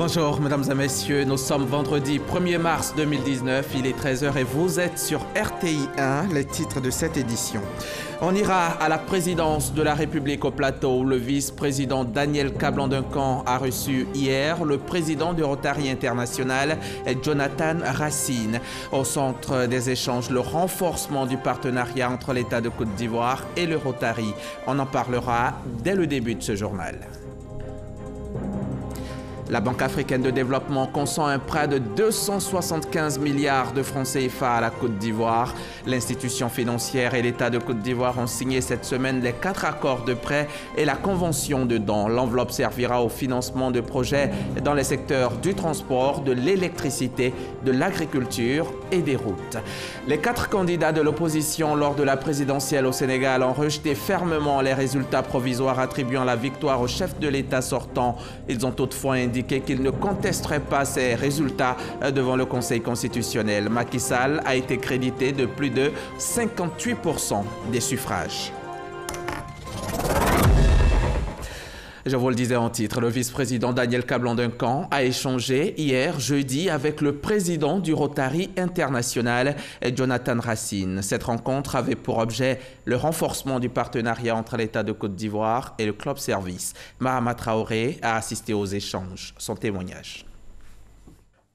Bonjour mesdames et messieurs, nous sommes vendredi 1er mars 2019, il est 13h et vous êtes sur RTI 1, les titres de cette édition. On ira à la présidence de la République au plateau où le vice-président Daniel Kablan-Duncan a reçu hier le président du Rotary International, Jonathan Racine. Au centre des échanges, le renforcement du partenariat entre l'État de Côte d'Ivoire et le Rotary. On en parlera dès le début de ce journal. La Banque africaine de développement consent un prêt de 275 milliards de francs CFA à la Côte d'Ivoire. L'institution financière et l'État de Côte d'Ivoire ont signé cette semaine les 4 accords de prêt et la convention de don. L'enveloppe servira au financement de projets dans les secteurs du transport, de l'électricité, de l'agriculture et des routes. Les 4 candidats de l'opposition lors de la présidentielle au Sénégal ont rejeté fermement les résultats provisoires attribuant la victoire au chef de l'État sortant. Ils ont toutefois indiqué qu'il ne contesterait pas ces résultats devant le Conseil constitutionnel. Macky Sall a été crédité de plus de 58% des suffrages. Je vous le disais en titre, le vice-président Daniel Kablan-Duncan a échangé hier, jeudi, avec le président du Rotary International, Jonathan Racine. Cette rencontre avait pour objet le renforcement du partenariat entre l'État de Côte d'Ivoire et le Club Service. Mahama Traoré a assisté aux échanges. Son témoignage.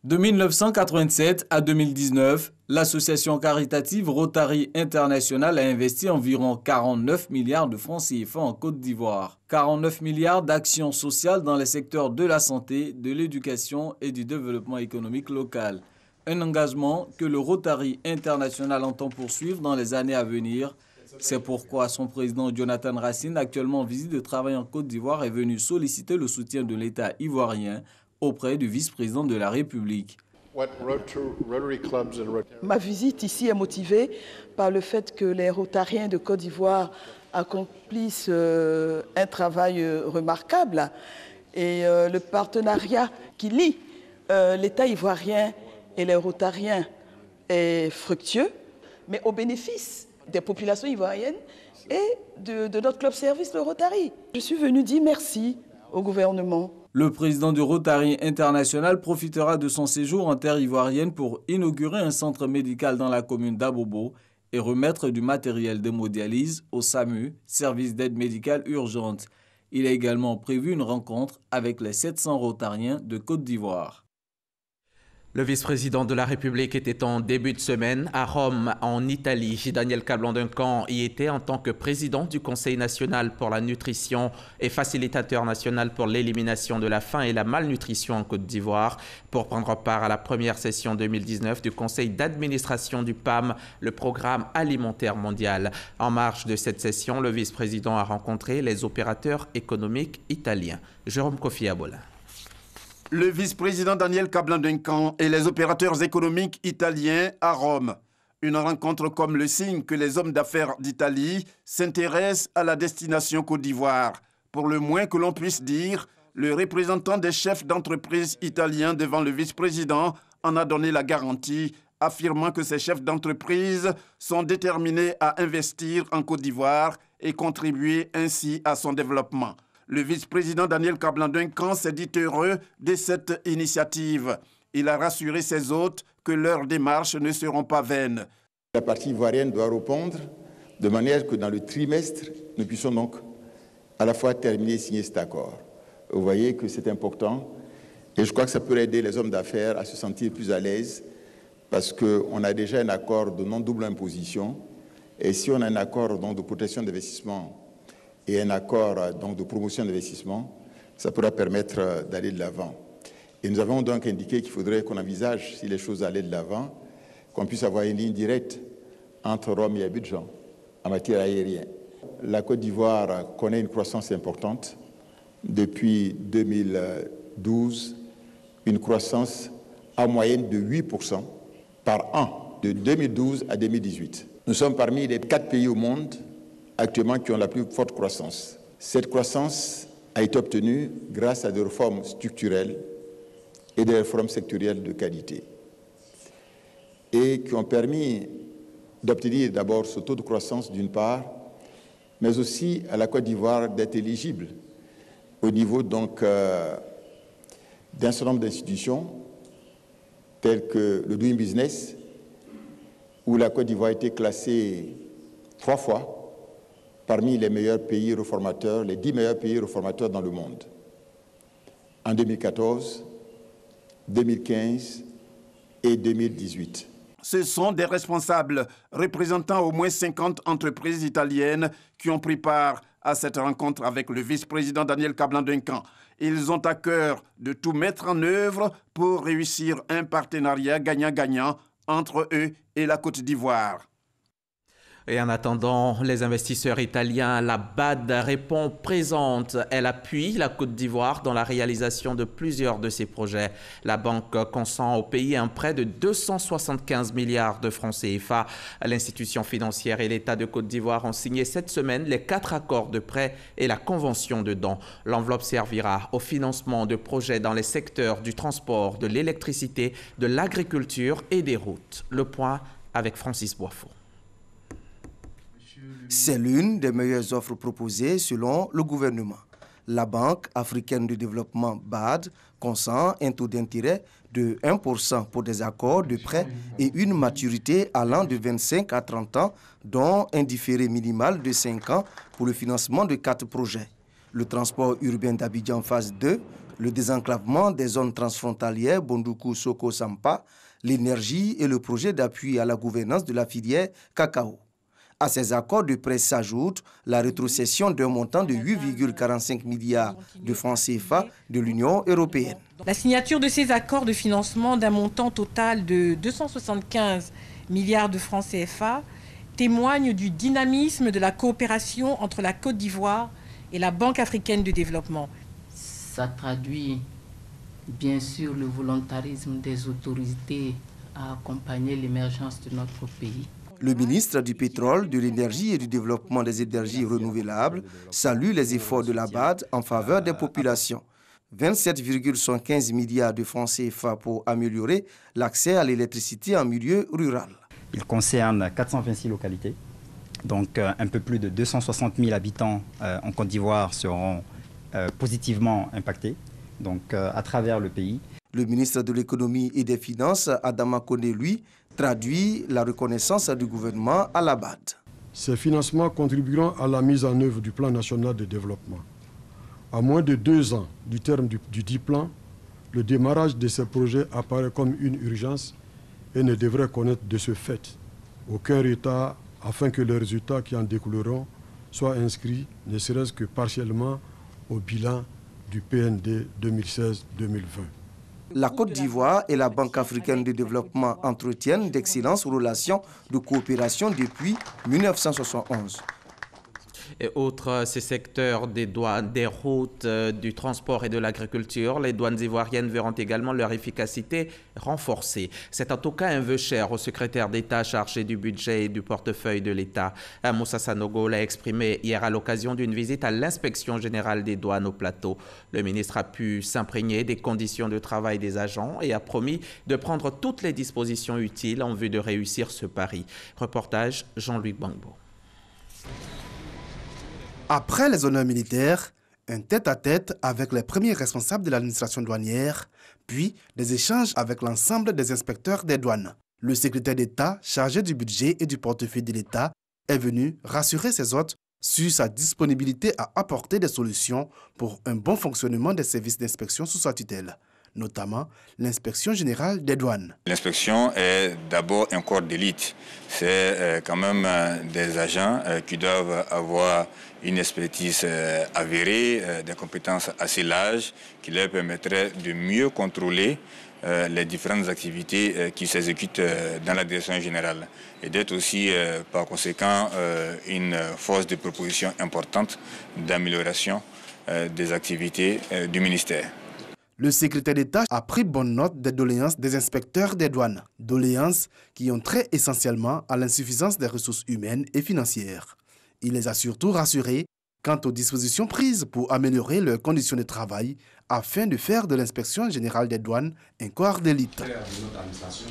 De 1987 à 2019, l'association caritative Rotary International a investi environ 49 milliards de francs CFA en Côte d'Ivoire. 49 milliards d'actions sociales dans les secteurs de la santé, de l'éducation et du développement économique local. Un engagement que le Rotary International entend poursuivre dans les années à venir. C'est pourquoi son président Jonathan Racine, actuellement en visite de travail en Côte d'Ivoire, est venu solliciter le soutien de l'État ivoirien auprès du vice-président de la République. Ma visite ici est motivée par le fait que les Rotariens de Côte d'Ivoire accomplissent un travail remarquable et le partenariat qui lie l'État ivoirien et les Rotariens est fructueux, mais au bénéfice des populations ivoiriennes et de notre club service, le Rotary. Je suis venu dire merci au gouvernement. Le président du Rotary International profitera de son séjour en terre ivoirienne pour inaugurer un centre médical dans la commune d'Abobo et remettre du matériel d'hémodialyse au SAMU, service d'aide médicale urgente. Il a également prévu une rencontre avec les 700 Rotariens de Côte d'Ivoire. Le vice-président de la République était en début de semaine à Rome, en Italie. Daniel Kablan-Duncan y était en tant que président du Conseil national pour la nutrition et facilitateur national pour l'élimination de la faim et la malnutrition en Côte d'Ivoire pour prendre part à la première session 2019 du Conseil d'administration du PAM, le Programme alimentaire mondial. En marge de cette session, le vice-président a rencontré les opérateurs économiques italiens. Jérôme Kofi Abola. Le vice-président Daniel Kablan-Duncan et les opérateurs économiques italiens à Rome. Une rencontre comme le signe que les hommes d'affaires d'Italie s'intéressent à la destination Côte d'Ivoire. Pour le moins que l'on puisse dire, le représentant des chefs d'entreprise italiens devant le vice-président en a donné la garantie, affirmant que ces chefs d'entreprise sont déterminés à investir en Côte d'Ivoire et contribuer ainsi à son développement. Le vice-président Daniel Kablan-Duncan s'est dit heureux de cette initiative. Il a rassuré ses hôtes que leurs démarches ne seront pas vaines. La partie ivoirienne doit répondre de manière que dans le trimestre, nous puissions donc à la fois terminer et signer cet accord. Vous voyez que c'est important et je crois que ça peut aider les hommes d'affaires à se sentir plus à l'aise parce qu'on a déjà un accord de non-double imposition et si on a un accord donc, de protection d'investissement et un accord donc, de promotion d'investissement, ça pourra permettre d'aller de l'avant. Et nous avons donc indiqué qu'il faudrait qu'on envisage, si les choses allaient de l'avant, qu'on puisse avoir une ligne directe entre Rome et Abidjan en matière aérienne. La Côte d'Ivoire connaît une croissance importante. Depuis 2012, une croissance en moyenne de 8% par an, de 2012 à 2018. Nous sommes parmi les 4 pays au monde actuellement qui ont la plus forte croissance. Cette croissance a été obtenue grâce à des réformes structurelles et des réformes sectorielles de qualité et qui ont permis d'obtenir d'abord ce taux de croissance d'une part, mais aussi à la Côte d'Ivoire d'être éligible au niveau donc d'un certain nombre d'institutions telles que le Doing Business, où la Côte d'Ivoire a été classée 3 fois parmi les meilleurs pays réformateurs, les 10 meilleurs pays réformateurs dans le monde. En 2014, 2015 et 2018. Ce sont des responsables représentant au moins 50 entreprises italiennes qui ont pris part à cette rencontre avec le vice-président Daniel Kablan-Duncan. Ils ont à cœur de tout mettre en œuvre pour réussir un partenariat gagnant-gagnant entre eux et la Côte d'Ivoire. Et en attendant, les investisseurs italiens, la BAD répond présente. Elle appuie la Côte d'Ivoire dans la réalisation de plusieurs de ses projets. La banque consent au pays un prêt de 275 milliards de francs CFA. L'institution financière et l'État de Côte d'Ivoire ont signé cette semaine les 4 accords de prêt et la convention de don. L'enveloppe servira au financement de projets dans les secteurs du transport, de l'électricité, de l'agriculture et des routes. Le point avec Francis Boifo. C'est l'une des meilleures offres proposées selon le gouvernement. La Banque africaine de développement BAD consent un taux d'intérêt de 1% pour des accords de prêt et une maturité allant de 25 à 30 ans, dont un différé minimal de 5 ans pour le financement de 4 projets. Le transport urbain d'Abidjan phase 2, le désenclavement des zones transfrontalières Bondoukou-Soko-Sampa, l'énergie et le projet d'appui à la gouvernance de la filière cacao. À ces accords de prêt s'ajoute la rétrocession d'un montant de 8,45 milliards de francs CFA de l'Union européenne. La signature de ces accords de financement d'un montant total de 275 milliards de francs CFA témoigne du dynamisme de la coopération entre la Côte d'Ivoire et la Banque africaine de développement. Ça traduit bien sûr le volontarisme des autorités à accompagner l'émergence de notre pays. Le ministre du Pétrole, de l'Énergie et du Développement des énergies renouvelables salue les efforts de la BAD en faveur des populations. 27,75 milliards de francs CFA pour améliorer l'accès à l'électricité en milieu rural. Il concerne 426 localités, donc un peu plus de 260 000 habitants en Côte d'Ivoire seront positivement impactés donc, à travers le pays. Le ministre de l'Économie et des Finances, Adama Kone, lui, traduit la reconnaissance du gouvernement à la BAD. Ces financements contribueront à la mise en œuvre du plan national de développement. À moins de 2 ans du terme du dit plan, le démarrage de ces projets apparaît comme une urgence et ne devrait connaître de ce fait aucun retard afin que les résultats qui en découleront soient inscrits, ne serait-ce que partiellement, au bilan du PND 2016-2020. La Côte d'Ivoire et la Banque africaine de développement entretiennent d'excellentes relations de coopération depuis 1971. Et outre ces secteurs des douanes, des routes, du transport et de l'agriculture, les douanes ivoiriennes verront également leur efficacité renforcée. C'est en tout cas un vœu cher au secrétaire d'État chargé du budget et du portefeuille de l'État. Moussa Sanogo l'a exprimé hier à l'occasion d'une visite à l'inspection générale des douanes au plateau. Le ministre a pu s'imprégner des conditions de travail des agents et a promis de prendre toutes les dispositions utiles en vue de réussir ce pari. Reportage Jean-Louis Gbangbo. Après les honneurs militaires, un tête-à-tête avec les premiers responsables de l'administration douanière, puis des échanges avec l'ensemble des inspecteurs des douanes. Le secrétaire d'État chargé du budget et du portefeuille de l'État est venu rassurer ses hôtes sur sa disponibilité à apporter des solutions pour un bon fonctionnement des services d'inspection sous sa tutelle, notamment l'inspection générale des douanes. L'inspection est d'abord un corps d'élite. C'est quand même des agents qui doivent avoir une expertise avérée, des compétences assez larges qui leur permettraient de mieux contrôler les différentes activités qui s'exécutent dans la direction générale et d'être aussi par conséquent une force de proposition importante d'amélioration des activités du ministère. Le secrétaire d'État a pris bonne note des doléances des inspecteurs des douanes, doléances qui ont trait essentiellement à l'insuffisance des ressources humaines et financières. Il les a surtout rassurés quant aux dispositions prises pour améliorer leurs conditions de travail afin de faire de l'inspection générale des douanes un corps d'élite. Notre administration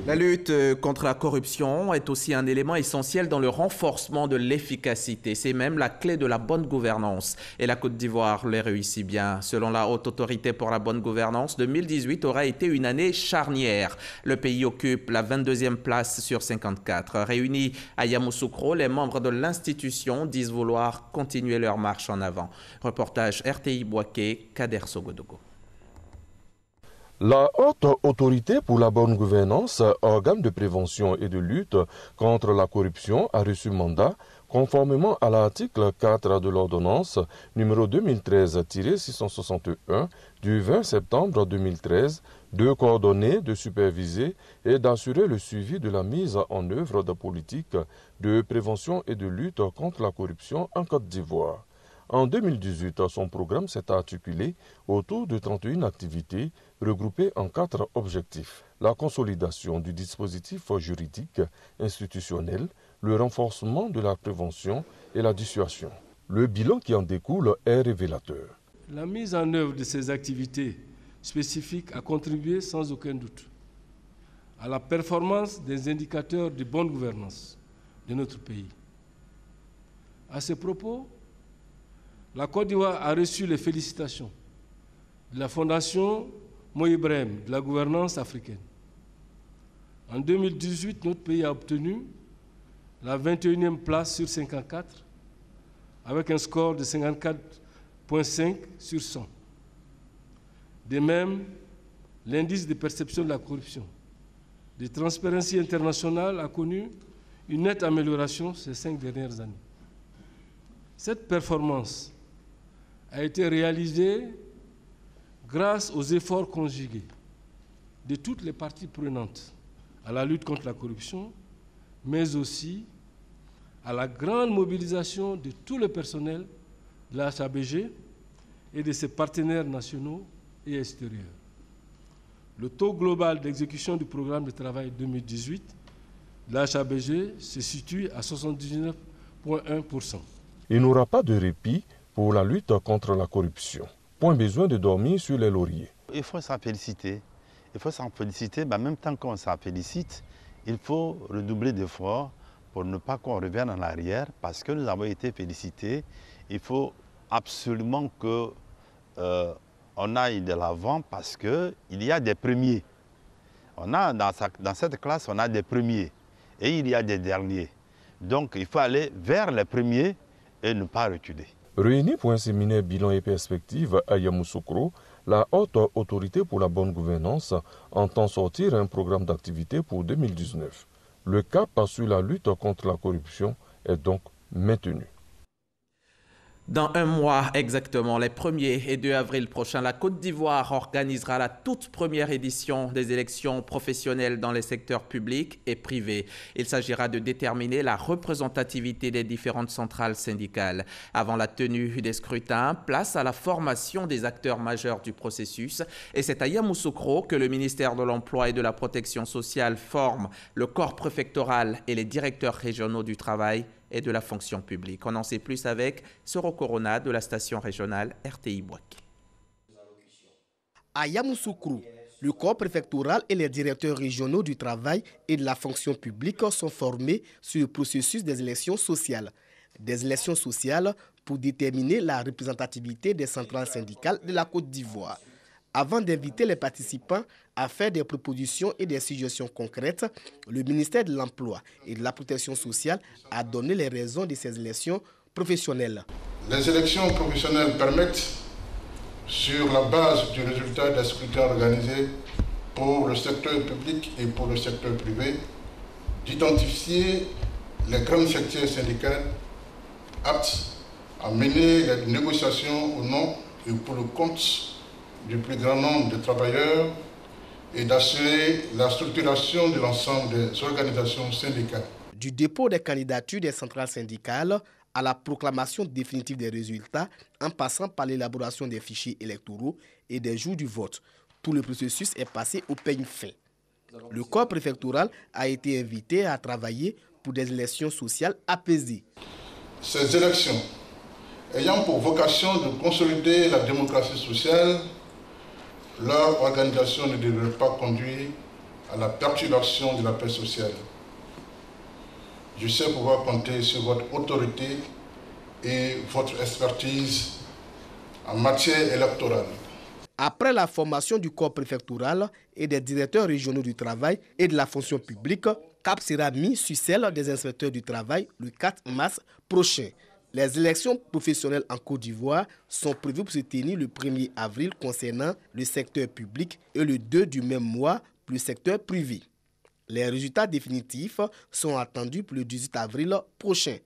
La lutte contre la corruption est aussi un élément essentiel dans le renforcement de l'efficacité. C'est même la clé de la bonne gouvernance. Et la Côte d'Ivoire les réussit bien. Selon la Haute Autorité pour la bonne gouvernance, 2018 aurait été une année charnière. Le pays occupe la 22e place sur 54. Réunis à Yamoussoukro, les membres de l'institution disent vouloir continuer leur marche en avant. Reportage RTI Boaké, Kader Sogodogo. La Haute Autorité pour la bonne gouvernance, organe de prévention et de lutte contre la corruption, a reçu mandat, conformément à l'article 4 de l'ordonnance numéro 2013-661 du 20 septembre 2013, de coordonner, de superviser et d'assurer le suivi de la mise en œuvre de politiques de prévention et de lutte contre la corruption en Côte d'Ivoire. En 2018, son programme s'est articulé autour de 31 activités regroupées en 4 objectifs. La consolidation du dispositif juridique institutionnel, le renforcement de la prévention et la dissuasion. Le bilan qui en découle est révélateur. La mise en œuvre de ces activités spécifiques a contribué sans aucun doute à la performance des indicateurs de bonne gouvernance de notre pays. À ce propos, la Côte d'Ivoire a reçu les félicitations de la Fondation Mo Ibrahim de la gouvernance africaine. En 2018, notre pays a obtenu la 21e place sur 54 avec un score de 54,5 sur 100. De même, l'indice de perception de la corruption de Transparency International a connu une nette amélioration ces 5 dernières années. Cette performance a été réalisée grâce aux efforts conjugués de toutes les parties prenantes à la lutte contre la corruption, mais aussi à la grande mobilisation de tout le personnel de la HABG et de ses partenaires nationaux et extérieurs. Le taux global d'exécution du programme de travail 2018 de la HABG se situe à 79,1%. Il n'y aura pas de répit pour la lutte contre la corruption. Point besoin de dormir sur les lauriers. Il faut s'en féliciter. Il faut s'en féliciter, mais en même temps qu'on s'en félicite, il faut redoubler d'efforts pour ne pas qu'on revienne en arrière, parce que nous avons été félicités. Il faut absolument qu'on aille de l'avant, parce qu'il y a des premiers. Dans cette classe, on a des premiers et il y a des derniers. Donc il faut aller vers les premiers et ne pas reculer. Réunis pour un séminaire bilan et perspective à Yamoussoukro, la Haute Autorité pour la bonne gouvernance entend sortir un programme d'activité pour 2019. Le cap sur la lutte contre la corruption est donc maintenu. Dans un mois exactement, les 1er et 2 avril prochains, la Côte d'Ivoire organisera la toute première édition des élections professionnelles dans les secteurs publics et privés. Il s'agira de déterminer la représentativité des différentes centrales syndicales. Avant la tenue des scrutins, place à la formation des acteurs majeurs du processus. Et c'est à Yamoussoukro que le ministère de l'Emploi et de la Protection sociale forme le corps préfectoral et les directeurs régionaux du travail et de la fonction publique. On en sait plus avec Soro Corona de la station régionale RTI Boaké. À Yamoussoukro, le corps préfectoral et les directeurs régionaux du travail et de la fonction publique sont formés sur le processus des élections sociales. Des élections sociales pour déterminer la représentativité des centrales syndicales de la Côte d'Ivoire. Avant d'inviter les participants à faire des propositions et des suggestions concrètes, le ministère de l'Emploi et de la Protection sociale a donné les raisons de ces élections professionnelles. Les élections professionnelles permettent, sur la base du résultat des scrutins organisés pour le secteur public et pour le secteur privé, d'identifier les grands secteurs syndicaux aptes à mener les négociations au nom et pour le compte du plus grand nombre de travailleurs et d'assurer la structuration de l'ensemble des organisations syndicales. Du dépôt des candidatures des centrales syndicales à la proclamation définitive des résultats, en passant par l'élaboration des fichiers électoraux et des jours du vote, tout le processus est passé au peigne fin. Le corps préfectoral a été invité à travailler pour des élections sociales apaisées. Ces élections ayant pour vocation de consolider la démocratie sociale, leur organisation ne devrait pas conduire à la perturbation de la paix sociale. Je sais pouvoir compter sur votre autorité et votre expertise en matière électorale. Après la formation du corps préfectoral et des directeurs régionaux du travail et de la fonction publique, cap sera mis sur celle des inspecteurs du travail le 4 mars prochain. Les élections professionnelles en Côte d'Ivoire sont prévues pour se tenir le 1er avril concernant le secteur public et le 2 du même mois pour le secteur privé. Les résultats définitifs sont attendus pour le 18 avril prochain.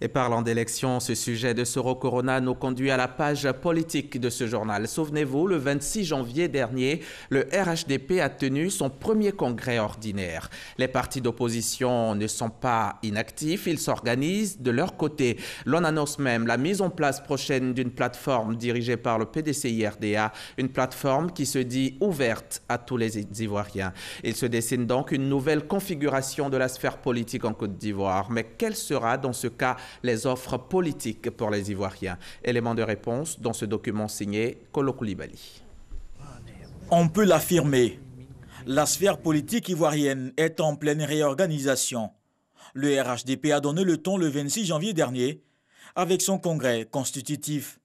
Et parlant d'élections, ce sujet de Soro Corona nous conduit à la page politique de ce journal. Souvenez-vous, le 26 janvier dernier, le RHDP a tenu son premier congrès ordinaire. Les partis d'opposition ne sont pas inactifs, ils s'organisent de leur côté. L'on annonce même la mise en place prochaine d'une plateforme dirigée par le PDCI-RDA, une plateforme qui se dit ouverte à tous les Ivoiriens. Il se dessine donc une nouvelle configuration de la sphère politique en Côte d'Ivoire. Mais quelle sera dans ce cas les offres politiques pour les Ivoiriens? Élément de réponse dans ce document signé Kolo Koulibaly. On peut l'affirmer, la sphère politique ivoirienne est en pleine réorganisation. Le RHDP a donné le ton le 26 janvier dernier avec son congrès constitutif.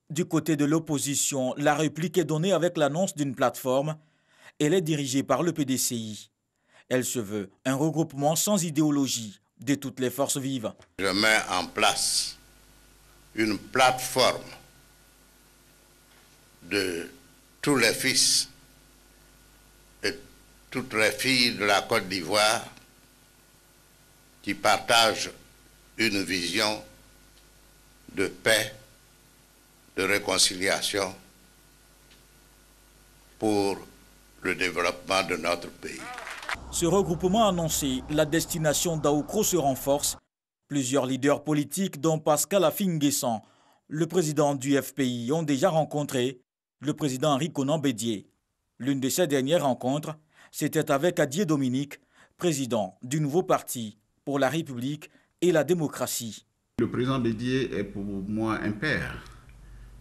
Du côté de l'opposition, la réplique est donnée avec l'annonce d'une plateforme. Elle est dirigée par le PDCI. Elle se veut un regroupement sans idéologie de toutes les forces vives. Je mets en place une plateforme de tous les fils et toutes les filles de la Côte d'Ivoire qui partagent une vision de paix, de réconciliation pour le développement de notre pays. Ce regroupement annoncé, la destination d'Aoukro se renforce. Plusieurs leaders politiques, dont Pascal Affi-N'Guessan, le président du FPI, ont déjà rencontré le président Henri Konan Bédié. L'une de ces dernières rencontres, c'était avec Adié Dominique, président du nouveau parti pour la République et la démocratie. Le président Bédié est pour moi un père.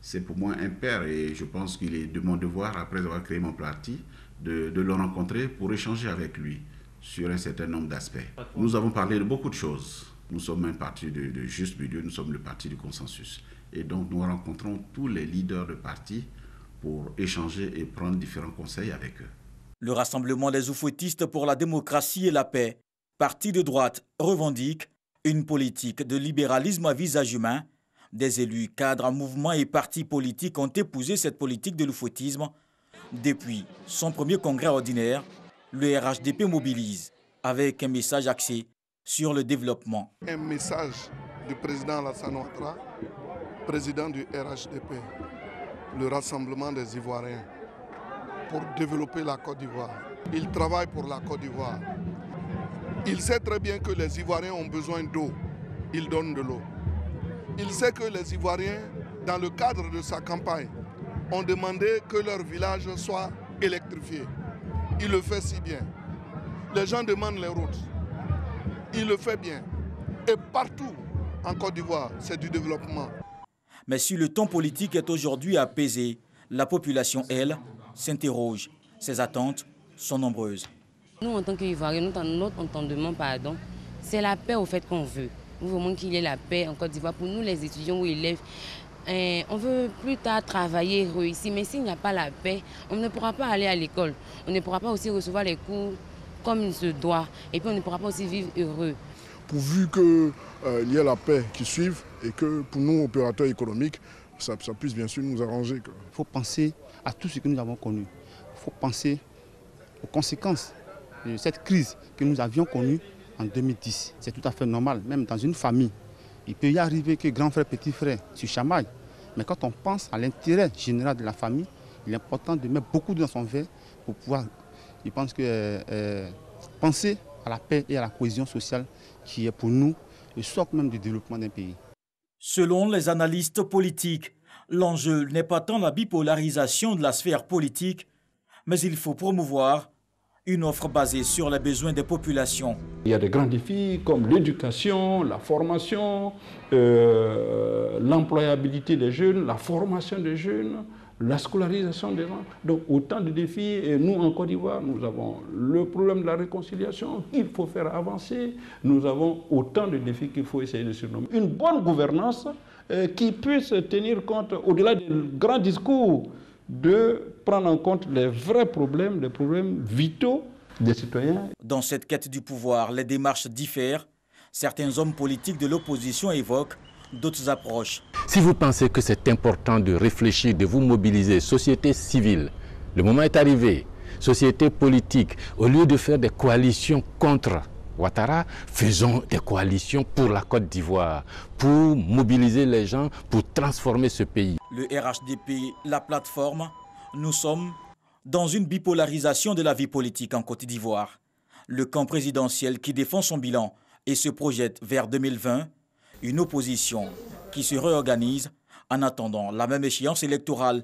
C'est pour moi un père et je pense qu'il est de mon devoir, après avoir créé mon parti, de le rencontrer pour échanger avec lui sur un certain nombre d'aspects. Nous avons parlé de beaucoup de choses. Nous sommes un parti de juste milieu, nous sommes le parti du consensus. Et donc nous rencontrons tous les leaders de parti pour échanger et prendre différents conseils avec eux. Le Rassemblement des oufouettistes pour la démocratie et la paix, parti de droite, revendique une politique de libéralisme à visage humain. Des élus, cadres, mouvements et partis politiques ont épousé cette politique de l'oufouettisme. Depuis son premier congrès ordinaire, le RHDP mobilise avec un message axé sur le développement. Un message du président Alassane Ouattara, président du RHDP, le Rassemblement des Ivoiriens, pour développer la Côte d'Ivoire. Il travaille pour la Côte d'Ivoire. Il sait très bien que les Ivoiriens ont besoin d'eau. Il donne de l'eau. Il sait que les Ivoiriens, dans le cadre de sa campagne, ont demandé que leur village soit électrifié. Il le fait si bien. Les gens demandent les routes. Il le fait bien. Et partout en Côte d'Ivoire, c'est du développement. Mais si le ton politique est aujourd'hui apaisé, la population, elle, s'interroge. Ses attentes sont nombreuses. Nous, en tant qu'Ivoiriens, notre entendement, c'est la paix au fait qu'on veut. Nous voulons qu'il y ait la paix en Côte d'Ivoire. Pour nous, les étudiants ou élèves, on veut plus tard travailler, réussir. Mais s'il n'y a pas la paix, on ne pourra pas aller à l'école. On ne pourra pas aussi recevoir les cours comme il se doit. Et puis on ne pourra pas aussi vivre heureux. Pourvu qu'il y ait la paix qui suive et que pour nous, opérateurs économiques, ça puisse bien sûr nous arranger. Il faut penser à tout ce que nous avons connu. Il faut penser aux conséquences de cette crise que nous avions connue en 2010. C'est tout à fait normal, même dans une famille. Il peut y arriver que grand frère, petit frère se chamaillent. Mais quand on pense à l'intérêt général de la famille, il est important de mettre beaucoup dans son verre pour pouvoir, je pense que penser à la paix et à la cohésion sociale qui est pour nous le socle même du développement d'un pays. Selon les analystes politiques, l'enjeu n'est pas tant la bipolarisation de la sphère politique, mais il faut promouvoir une offre basée sur les besoins des populations. Il y a des grands défis comme l'éducation, la formation, l'employabilité des jeunes, la formation des jeunes, la scolarisation des enfants. Donc autant de défis. Et nous, en Côte d'Ivoire, nous avons le problème de la réconciliation qu'il faut faire avancer. Nous avons autant de défis qu'il faut essayer de surnommer. Une bonne gouvernance qui puisse tenir compte, au-delà des grands discours, de prendre en compte les vrais problèmes, les problèmes vitaux des citoyens. Dans cette quête du pouvoir, les démarches diffèrent. Certains hommes politiques de l'opposition évoquent d'autres approches. Si vous pensez que c'est important de réfléchir, de vous mobiliser, société civile, le moment est arrivé, société politique, au lieu de faire des coalitions contre Ouattara, faisons des coalitions pour la Côte d'Ivoire, pour mobiliser les gens, pour transformer ce pays. Le RHDP, la plateforme, nous sommes dans une bipolarisation de la vie politique en Côte d'Ivoire. Le camp présidentiel qui défend son bilan et se projette vers 2020, une opposition qui se réorganise en attendant la même échéance électorale.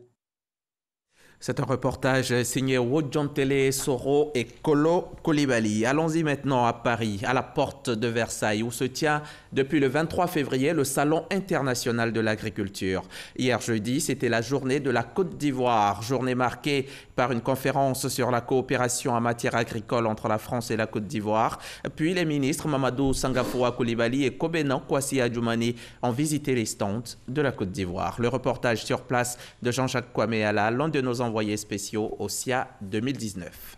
C'est un reportage signé Wodjontele Soro et Kolo Koulibaly. Allons-y maintenant à Paris, à la porte de Versailles, où se tient depuis le 23 février le Salon international de l'agriculture. Hier jeudi, c'était la journée de la Côte d'Ivoire, journée marquée par une conférence sur la coopération en matière agricole entre la France et la Côte d'Ivoire. Puis les ministres Mamadou Sangafoua Koulibaly et Kobenan Kwasi Adjoumani ont visité les stands de la Côte d'Ivoire. Le reportage sur place de Jean-Jacques Kwame Ala, l'un de nos envoyés spéciaux au SIA 2019.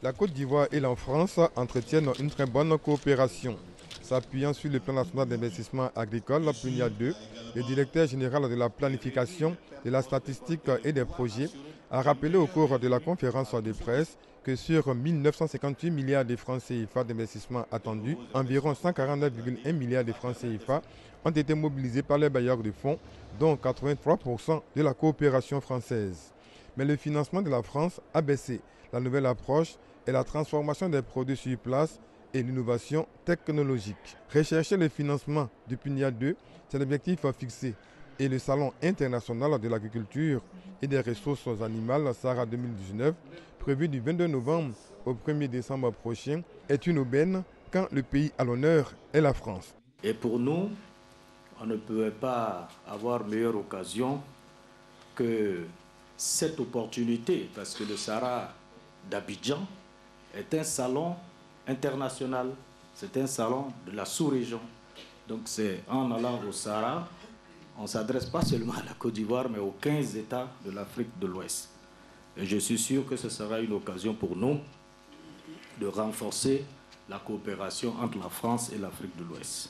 La Côte d'Ivoire et la France entretiennent une très bonne coopération. S'appuyant sur le plan national d'investissement agricole, PNIA 2, le directeur général de la planification, de la statistique et des projets a rappelé au cours de la conférence de presse que sur 1958 milliards de francs CFA d'investissement attendus, environ 149,1 milliards de francs CFA ont été mobilisés par les bailleurs de fonds, dont 83% de la coopération française. Mais le financement de la France a baissé. La nouvelle approche est la transformation des produits sur place et l'innovation technologique. Rechercher le financement du PNIA 2, c'est l'objectif fixé. Et le Salon international de l'agriculture et des ressources animales, SARA 2019, prévu du 22 novembre au 1er décembre prochain, est une aubaine quand le pays à l'honneur est la France. Et pour nous, on ne peut pas avoir meilleure occasion que cette opportunité, parce que le SARA d'Abidjan est un salon international, c'est un salon de la sous-région. Donc c'est en allant au SARA, on ne s'adresse pas seulement à la Côte d'Ivoire, mais aux 15 États de l'Afrique de l'Ouest. Et je suis sûr que ce sera une occasion pour nous de renforcer la coopération entre la France et l'Afrique de l'Ouest.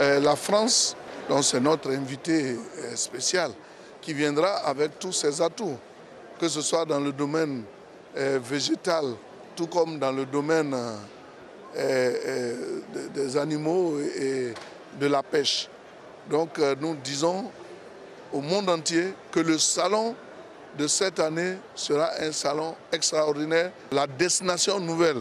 La France, c'est notre invité spécial qui viendra avec tous ses atouts, que ce soit dans le domaine végétal, tout comme dans le domaine des animaux et de la pêche. Donc nous disons au monde entier que le salon de cette année sera un salon extraordinaire. La destination nouvelle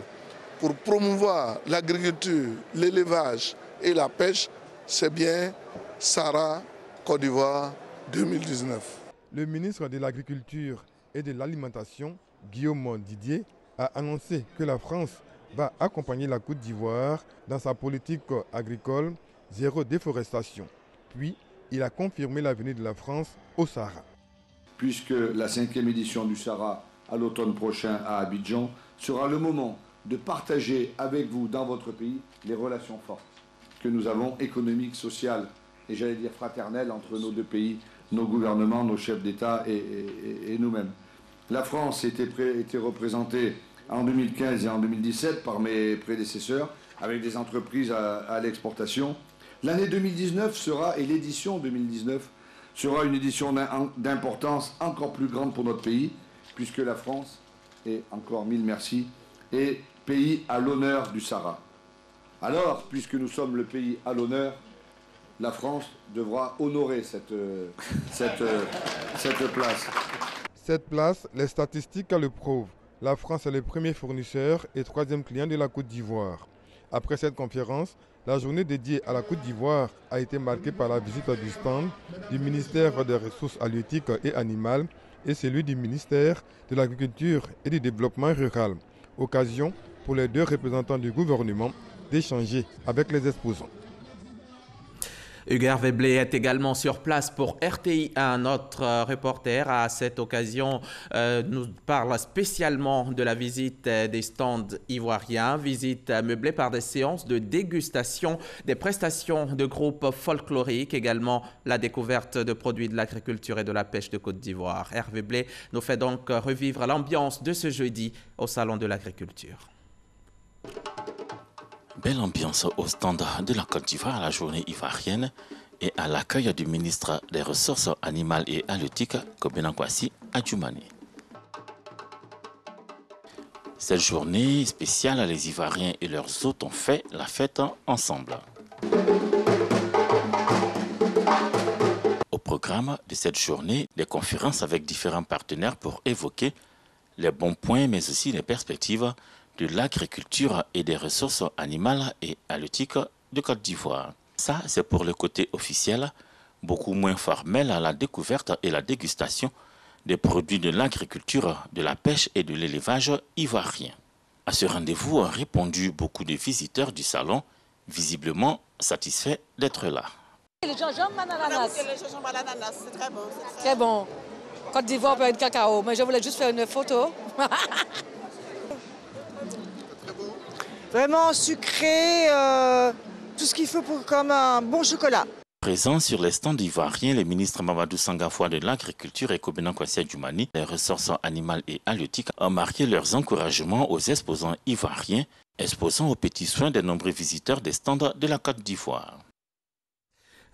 pour promouvoir l'agriculture, l'élevage et la pêche, c'est bien SARA Côte d'Ivoire 2019. Le ministre de l'Agriculture et de l'Alimentation, Guillaume Didier, a annoncé que la France va accompagner la Côte d'Ivoire dans sa politique agricole zéro déforestation. Puis, il a confirmé la venue de la France au Sahara. Puisque la 5e édition du Sahara à l'automne prochain à Abidjan sera le moment de partager avec vous dans votre pays les relations fortes que nous avons économiques, sociales et j'allais dire fraternelles entre nos deux pays, nos gouvernements, nos chefs d'État et nous-mêmes. La France était représentée en 2015 et en 2017 par mes prédécesseurs avec des entreprises à l'exportation. L'année 2019 sera, et l'édition 2019 sera une édition d'importance encore plus grande pour notre pays, puisque la France, et encore mille merci, est pays à l'honneur du Sahara. Alors, puisque nous sommes le pays à l'honneur, la France devra honorer cette place. Cette place, les statistiques le prouvent. La France est le premier fournisseur et 3e client de la Côte d'Ivoire. Après cette conférence, la journée dédiée à la Côte d'Ivoire a été marquée par la visite du stand du ministère des Ressources halieutiques et animales et celui du ministère de l'Agriculture et du Développement rural. Occasion pour les deux représentants du gouvernement d'échanger avec les exposants. Hugues Veblé est également sur place pour RTI1. Notre reporter à cette occasion nous parle spécialement de la visite des stands ivoiriens, visite meublée par des séances de dégustation, des prestations de groupes folkloriques, également la découverte de produits de l'agriculture et de la pêche de Côte d'Ivoire. Hervé Blé nous fait donc revivre l'ambiance de ce jeudi au Salon de l'Agriculture. Belle ambiance au stand de la Côte d'Ivoire à la journée ivoirienne et à l'accueil du ministre des Ressources animales et halieutiques, Kobena Kwasi Adjoumani. Cette journée spéciale, les Ivoiriens et leurs hôtes ont fait la fête ensemble. Au programme de cette journée, des conférences avec différents partenaires pour évoquer les bons points mais aussi les perspectives de l'agriculture et des ressources animales et halieutiques de Côte d'Ivoire. Ça, c'est pour le côté officiel, beaucoup moins formel à la découverte et la dégustation des produits de l'agriculture, de la pêche et de l'élevage ivoirien. À ce rendez-vous ont répondu beaucoup de visiteurs du salon, visiblement satisfaits d'être là. Les gens aiment l'ananas. C'est très bon. Très bon. Côte d'Ivoire peut être cacao, mais je voulais juste faire une photo. Vraiment sucré, tout ce qu'il faut pour comme un bon chocolat. Présents sur les stands ivoiriens, les ministres Mamadou Sangafoua de l'Agriculture et Kobena Kwasi Adjoumani, les ressources animales et halieutiques, ont marqué leurs encouragements aux exposants ivoiriens, exposant aux petits soins des nombreux visiteurs des stands de la Côte d'Ivoire.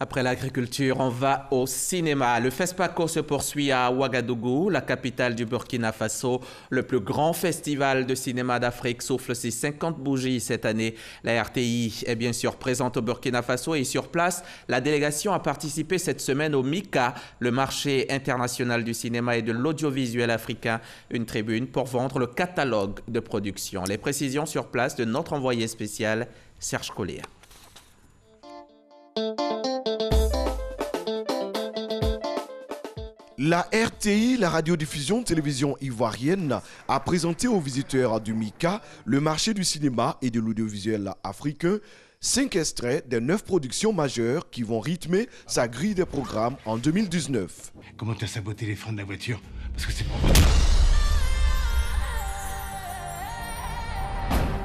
Après l'agriculture, on va au cinéma. Le FESPACO se poursuit à Ouagadougou, la capitale du Burkina Faso. Le plus grand festival de cinéma d'Afrique souffle ses 50 bougies cette année. La RTI est bien sûr présente au Burkina Faso et sur place, la délégation a participé cette semaine au MICA, le marché international du cinéma et de l'audiovisuel africain, une tribune pour vendre le catalogue de production. Les précisions sur place de notre envoyé spécial, Serge Collier. La RTI, la radiodiffusion télévision ivoirienne, a présenté aux visiteurs du MICA, le marché du cinéma et de l'audiovisuel africain, 5 extraits des 9 productions majeures qui vont rythmer sa grille de programmes en 2019. Comment tu as saboté les freins de la voiture? Parce que c'est pas...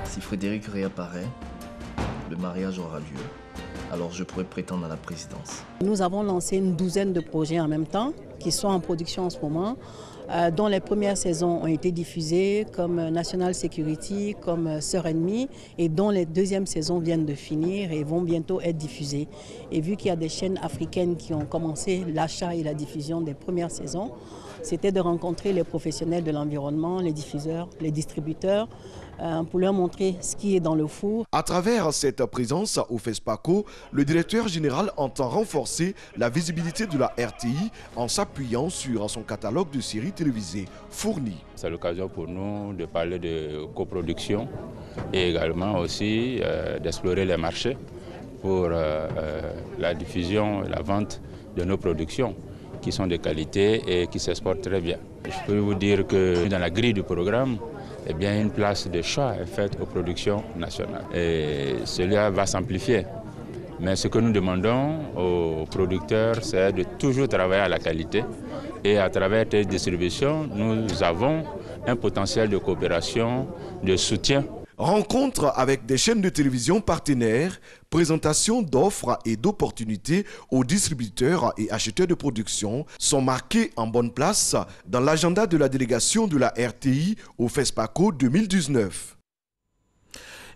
Si Frédéric réapparaît, le mariage aura lieu. Alors je pourrais prétendre à la présidence. Nous avons lancé une douzaine de projets en même temps qui sont en production en ce moment, dont les premières saisons ont été diffusées comme National Security, comme Sœur Ennemie, et dont les deuxièmes saisons viennent de finir et vont bientôt être diffusées. Et vu qu'il y a des chaînes africaines qui ont commencé l'achat et la diffusion des premières saisons, c'était de rencontrer les professionnels de l'environnement, les diffuseurs, les distributeurs, pour leur montrer ce qui est dans le four. À travers cette présence au FESPACO, le directeur général entend renforcer la visibilité de la RTI en s'appuyant sur son catalogue de séries télévisées fournies. C'est l'occasion pour nous de parler de coproduction et également aussi d'explorer les marchés pour la diffusion et la vente de nos productions qui sont de qualité et qui s'exportent très bien. Je peux vous dire que dans la grille du programme, eh bien, une place de choix est faite aux productions nationales. Et cela va s'amplifier. Mais ce que nous demandons aux producteurs, c'est de toujours travailler à la qualité. Et à travers cette distribution, nous avons un potentiel de coopération, de soutien. Rencontres avec des chaînes de télévision partenaires, présentation d'offres et d'opportunités aux distributeurs et acheteurs de production sont marquées en bonne place dans l'agenda de la délégation de la RTI au FESPACO 2019.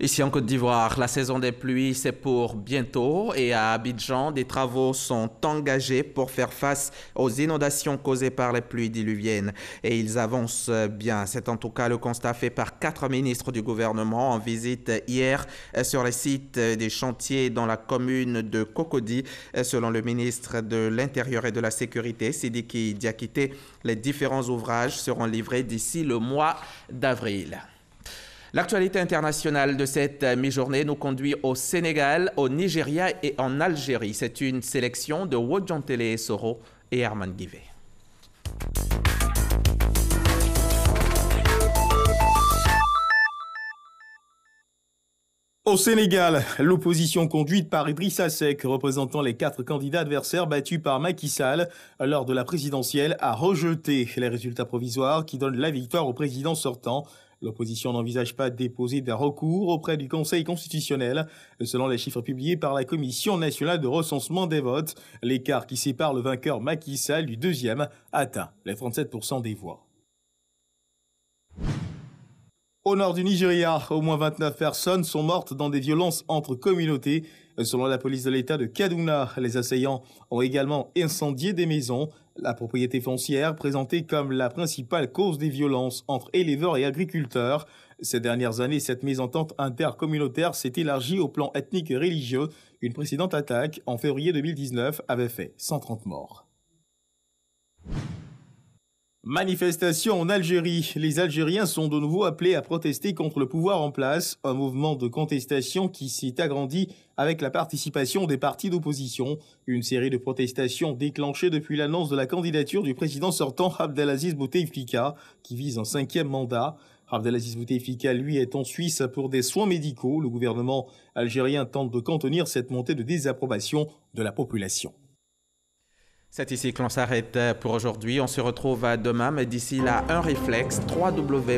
Ici en Côte d'Ivoire, la saison des pluies, c'est pour bientôt et à Abidjan, des travaux sont engagés pour faire face aux inondations causées par les pluies diluviennes. Et ils avancent bien. C'est en tout cas le constat fait par 4 ministres du gouvernement en visite hier sur les sites des chantiers dans la commune de Cocody. Selon le ministre de l'Intérieur et de la Sécurité, Sidiki Diakité, les différents ouvrages seront livrés d'ici le mois d'avril. L'actualité internationale de cette mi-journée nous conduit au Sénégal, au Nigeria et en Algérie. C'est une sélection de Wodjantele Soro et Herman Guivet. Au Sénégal, l'opposition conduite par Idrissa Seck, représentant les 4 candidats adversaires battus par Macky Sall lors de la présidentielle, a rejeté les résultats provisoires qui donnent la victoire au président sortant. L'opposition n'envisage pas de déposer d'un recours auprès du Conseil constitutionnel. Selon les chiffres publiés par la Commission nationale de recensement des votes, l'écart qui sépare le vainqueur Macky Sall du deuxième atteint les 37% des voix. Au nord du Nigeria, au moins 29 personnes sont mortes dans des violences entre communautés. Selon la police de l'État de Kaduna, les assaillants ont également incendié des maisons. La propriété foncière présentée comme la principale cause des violences entre éleveurs et agriculteurs. Ces dernières années, cette mésentente intercommunautaire s'est élargie au plan ethnique et religieux. Une précédente attaque, en février 2019, avait fait 130 morts. Manifestation en Algérie. Les Algériens sont de nouveau appelés à protester contre le pouvoir en place. Un mouvement de contestation qui s'est agrandi avec la participation des partis d'opposition. Une série de protestations déclenchées depuis l'annonce de la candidature du président sortant Abdelaziz Bouteflika, qui vise un 5e mandat. Abdelaziz Bouteflika, lui, est en Suisse pour des soins médicaux. Le gouvernement algérien tente de contenir cette montée de désapprobation de la population. C'est ici que l'on s'arrête pour aujourd'hui. On se retrouve demain, mais d'ici là, un réflexe, www.rti.ci.